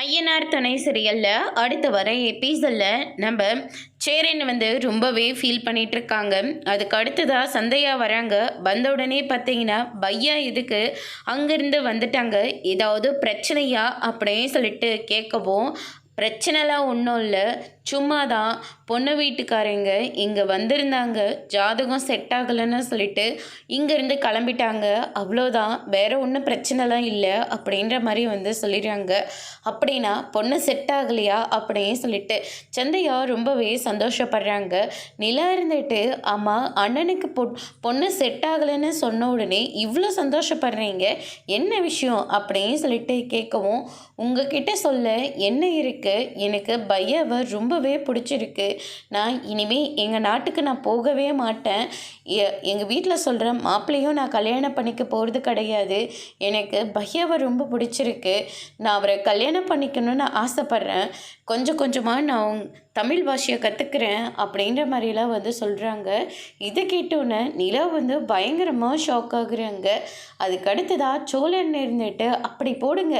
ஐயனார் துணை சீரியலில் அடுத்து வர எபிசோடில் நம்ம சேரன் ரொம்பவே ஃபீல் பண்ணிட்டு இருக்காங்க. அதுக்கு அடுத்ததாக சந்தையா வராங்க. வந்த உடனே பார்த்தீங்கன்னா பையா இதுக்கு அங்கேருந்து வந்துட்டாங்க, ஏதாவது பிரச்சனையா அப்படின்னு சொல்லிட்டு கேட்கவும், பிரச்சனைலாம் ஒன்றும் இல்லை, சும்மா தான் பொண்ணு வீட்டுக்காரங்க இங்கே வந்திருந்தாங்க, ஜாதகம் செட் ஆகலைன்னு சொல்லிட்டு இங்கேருந்து கிளம்பிட்டாங்க, அவ்வளோதான், வேற ஒன்றும் பிரச்சனைலாம் இல்லை அப்படின்ற மாதிரி சொல்லிடுறாங்க. அப்படின்னா பொண்ணு செட் ஆகலையா அப்படின்னு சொல்லிட்டு சந்தையா ரொம்பவே சந்தோஷப்படுறாங்க. நிலா இருந்துட்டு, ஆமாம் அண்ணனுக்கு பொண்ணு செட் ஆகலைன்னு சொன்ன உடனே இவ்வளோ சந்தோஷப்படுறீங்க, என்ன விஷயம் அப்படின்னு சொல்லிட்டு கேட்கவும், உங்ககிட்ட சொல்ல என்ன இருக்குது, எனக்கு பையாவை ரொம்பவே பிடிச்சிருக்கு, நான் இனிமேல் எங்கள் நாட்டுக்கு நான் போகவே மாட்டேன், எங்கள் வீட்டில் சொல்கிற மாப்பிள்ளையும் நான் கல்யாணம் பண்ணிக்க போகிறது கிடையாது, எனக்கு பையாவை ரொம்ப பிடிச்சிருக்கு, நான் அவரை கல்யாணம் பண்ணிக்கணும்னு ஆசைப்பட்றேன், கொஞ்சம் கொஞ்சமாக நான் தமிழ் பாஷையை கற்றுக்கிறேன் அப்படின்ற மாதிரிலாம் சொல்கிறாங்க. இதை கேட்டோன்னே நிலா பயங்கரமாக ஷாக் ஆகுறாங்க. அதுக்கு அடுத்ததாக சோழன் இருந்துட்டு, அப்படி போடுங்க,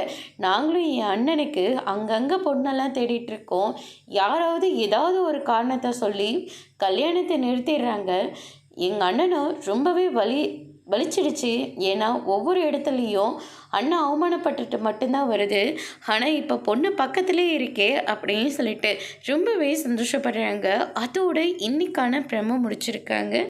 நாங்களும் என் அண்ணனுக்கு அங்கங்கே பொண்ணெல்லாம் தேடிட்டு இருக்கோம், யாராவது ஏதாவது ஒரு காரணத்தை சொல்லி கல்யாணத்தை நிறுத்திடுறாங்க, எங்கள் அண்ணனும் ரொம்பவே வலிச்சிடுச்சு, ஏன்னா ஒவ்வொரு இடத்துலையும் அண்ணன் அவமானப்பட்டுட்டு மட்டும்தான் வருது, ஆனால் இப்போ பொண்ணு பக்கத்துலேயே இருக்கே அப்படின்னு சொல்லிட்டு ரொம்பவே சந்தோஷப்படுறாங்க. அதோட இன்னைக்கான பிரம முடிச்சிருக்காங்க.